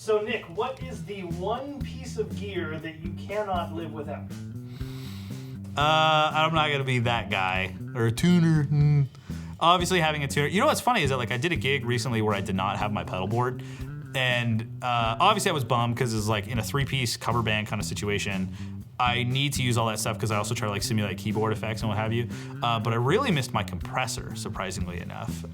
So Nick, what is the one piece of gear that you cannot live without? I'm not gonna be that guy or a tuner. Obviously, having a tuner. You know what's funny is that like I did a gig recently where I did not have my pedal board, and obviously I was bummed because it's like in a 3-piece cover band kind of situation. I need to use all that stuff because I also try to like simulate keyboard effects and what have you. But I really missed my compressor, surprisingly enough.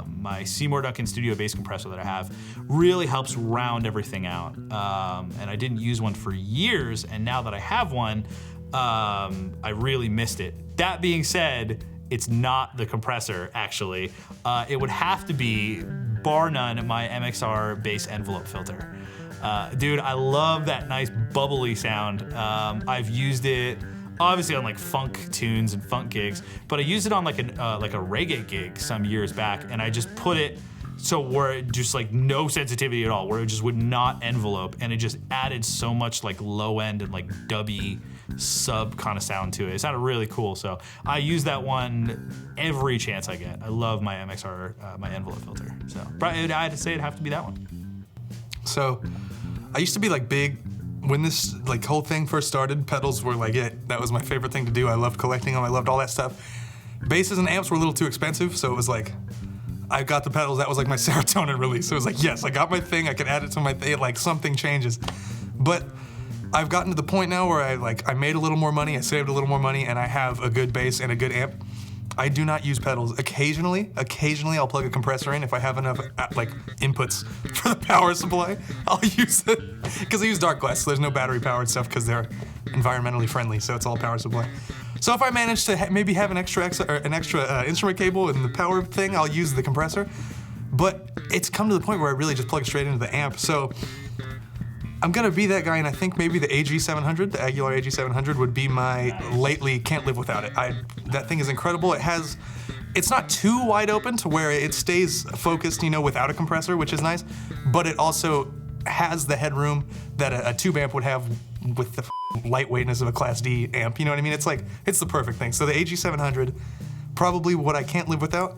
My Seymour Duncan Studio bass compressor that I have really helps round everything out. And I didn't use one for years, and now that I have one, I really missed it. That being said, it's not the compressor, actually. It would have to be, bar none, my MXR bass envelope filter. Dude, I love that nice bubbly sound. I've used it obviously on like funk tunes and funk gigs, but I used it on like a reggae gig some years back, and I just put it so where it just like no sensitivity at all, where it just would not envelope, and it just added so much like low end and like dubby sub kind of sound to it. It sounded really cool, so I use that one every chance I get. I love my MXR, my envelope filter. So I'd have to say it'd have to be that one. So I used to be like big, when this like whole thing first started, pedals were like it. That was my favorite thing to do. I loved collecting them, I loved all that stuff. Basses and amps were a little too expensive, so it was like, I got the pedals, that was like my serotonin release. So it was like, yes, I got my thing, I can add it to my thing, like something changes. But I've gotten to the point now where I made a little more money, I saved a little more money, and I have a good bass and a good amp. I do not use pedals. Occasionally I'll plug a compressor in if I have enough like inputs for the power supply. I'll use it, because I use Darkglass, so there's no battery powered stuff because they're environmentally friendly, so it's all power supply. So if I manage to maybe have an extra instrument cable in the power thing, I'll use the compressor. But it's come to the point where I really just plug straight into the amp. So I'm gonna be that guy, and I think maybe the AG700, the Aguilar AG700 would be my lately can't live without it. That thing is incredible. It's not too wide open to where it stays focused, you know, without a compressor, which is nice, but it also has the headroom that a tube amp would have with the lightweightness of a Class D amp, you know what I mean? It's like, it's the perfect thing. So the AG700, probably what I can't live without.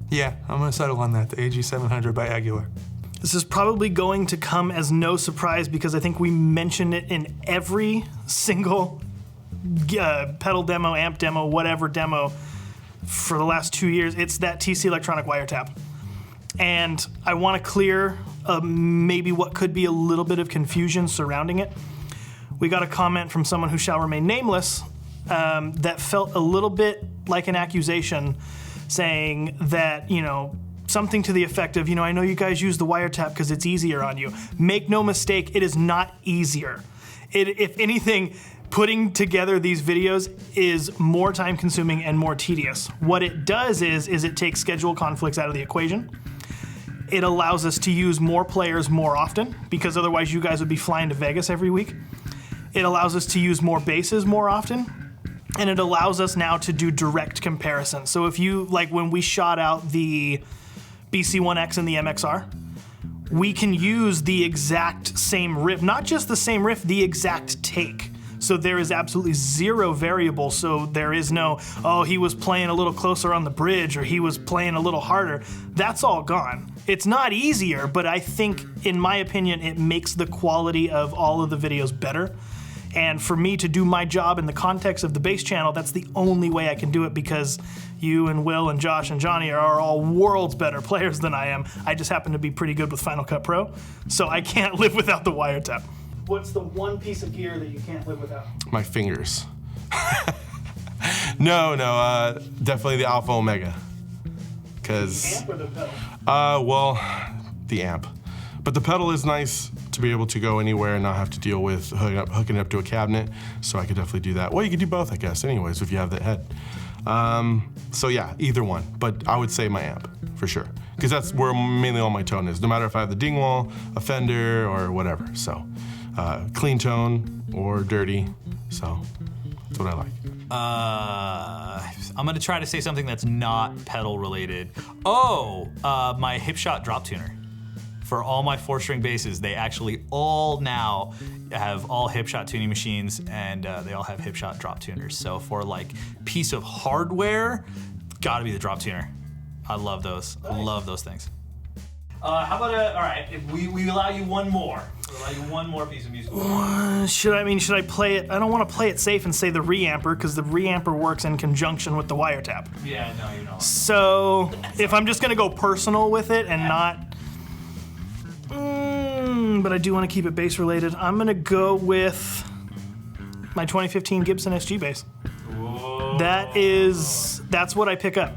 Yeah, I'm gonna settle on that, the AG700 by Aguilar. This is probably going to come as no surprise because I think we mention it in every single pedal demo, amp demo, whatever demo for the last 2 years. It's that TC electronic wiretap. And I want to clear maybe what could be a little bit of confusion surrounding it. We got a comment from someone who shall remain nameless that felt a little bit like an accusation, saying that, you know, something to the effect of, you know, I know you guys use the wiretap because it's easier on you. Make no mistake, it is not easier. If anything, putting together these videos is more time consuming and more tedious. What it does is it takes schedule conflicts out of the equation. It allows us to use more players more often, because otherwise you guys would be flying to Vegas every week. It allows us to use more basses more often, and it allows us now to do direct comparisons. So if you, like when we shot out the BC1X and the MXR, we can use the exact same riff, not just the same riff, the exact take. So there is absolutely zero variable, so there is no, oh, he was playing a little closer on the bridge, or he was playing a little harder. That's all gone. It's not easier, but I think, in my opinion, it makes the quality of all of the videos better. And for me to do my job in the context of the bass channel, that's the only way I can do it, because you and Will and Josh and Johnny are all worlds better players than I am. I just happen to be pretty good with Final Cut Pro, so I can't live without the wiretap. What's the one piece of gear that you can't live without? My fingers. No, definitely the Alpha Omega. Cause The amp or the pedal? Well, the amp. But the pedal is nice to be able to go anywhere and not have to deal with hooking it up to a cabinet. So I could definitely do that. Well, you could do both, I guess, anyways, if you have that head. So yeah, either one. But I would say my amp, for sure. Because that's where mainly all my tone is. No matter if I have the dingwall, a Fender, or whatever. So clean tone or dirty. So that's what I like. I'm gonna try to say something that's not pedal related. My Hipshot drop tuner. For all my 4-string basses, they actually all now have all Hipshot tuning machines, and they all have Hipshot drop tuners. So for like piece of hardware, gotta be the drop tuner. I love those. I love those things. How about all right, if we allow you one more. We'll allow you one more piece of music. Should I play it? I don't want to play it safe and say the reamper because the reamper works in conjunction with the wiretap. Yeah, no, you know. So if I'm just gonna go personal with it and not, but I do want to keep it bass related, I'm gonna go with my 2015 Gibson SG bass. Whoa. That's what I pick up.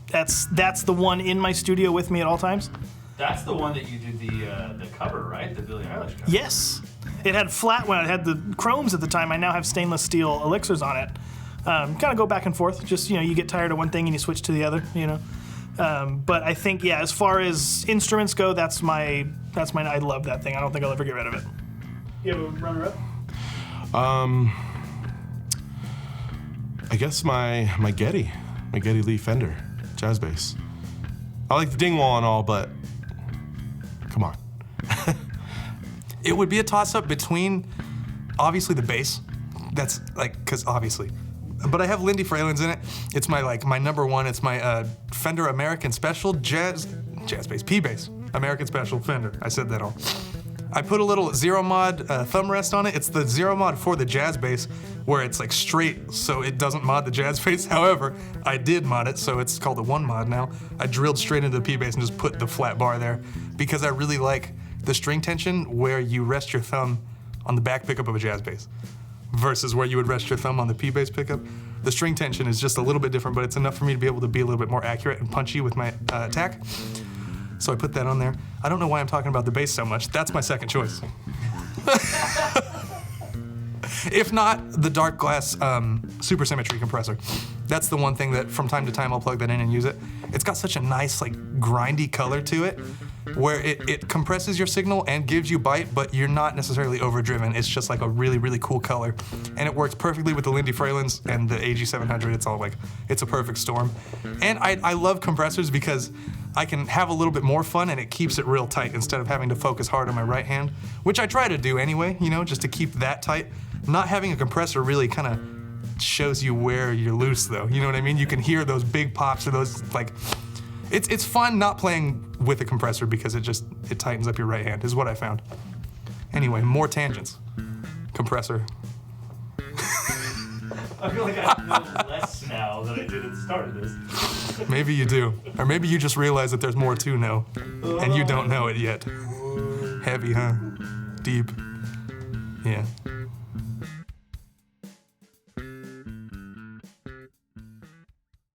That's the one in my studio with me at all times. That's the one that you did the cover, right? The Billie Eilish cover. Yes. It had flat one. It had the chromes at the time. I now have stainless steel elixirs on it. Kind of go back and forth. Just, you get tired of one thing and you switch to the other, But I think, yeah, as far as instruments go, that's my. I love that thing. I don't think I'll ever get rid of it. You have a runner-up? I guess my Getty Lee Fender jazz bass. I like the Dingwall and all, but come on. It would be a toss-up between, obviously, the bass. That's because obviously. But I have Lindy Fralins in it. It's my number one. It's my Fender American Special jazz bass, P bass. American Special Fender. I said that all. I put a little Zero Mod thumb rest on it. It's the Zero Mod for the jazz bass, where it's straight, so it doesn't mod the jazz bass. However, I did mod it, so it's called a one mod now. I drilled straight into the P bass and just put the flat bar there because I really like the string tension where you rest your thumb on the back pickup of a jazz bass versus where you would rest your thumb on the P bass pickup. The string tension is just a little bit different, but it's enough for me to be able to be a little bit more accurate and punchy with my attack. So I put that on there. I don't know why I'm talking about the bass so much. That's my second choice. If not, the Darkglass Supersymmetry compressor. That's the one thing that from time to time I'll plug that in and use it. It's got such a nice, grindy color to it, where it compresses your signal and gives you bite, but you're not necessarily overdriven. It's just a really, really cool color. And it works perfectly with the Lindy Fralins and the AG700. It's all it's a perfect storm. And I love compressors because I can have a little bit more fun and it keeps it real tight instead of having to focus hard on my right hand, which I try to do anyway, just to keep that tight. Not having a compressor really kind of shows you where you're loose though, you know what I mean? You can hear those big pops or those it's fun not playing with a compressor because it tightens up your right hand is what I found. Anyway, more tangents. Compressor. I feel like I know less now than I did at the start of this. Maybe you do. Or maybe you just realize that there's more to know and you don't know it yet. Heavy, huh? Deep. Yeah.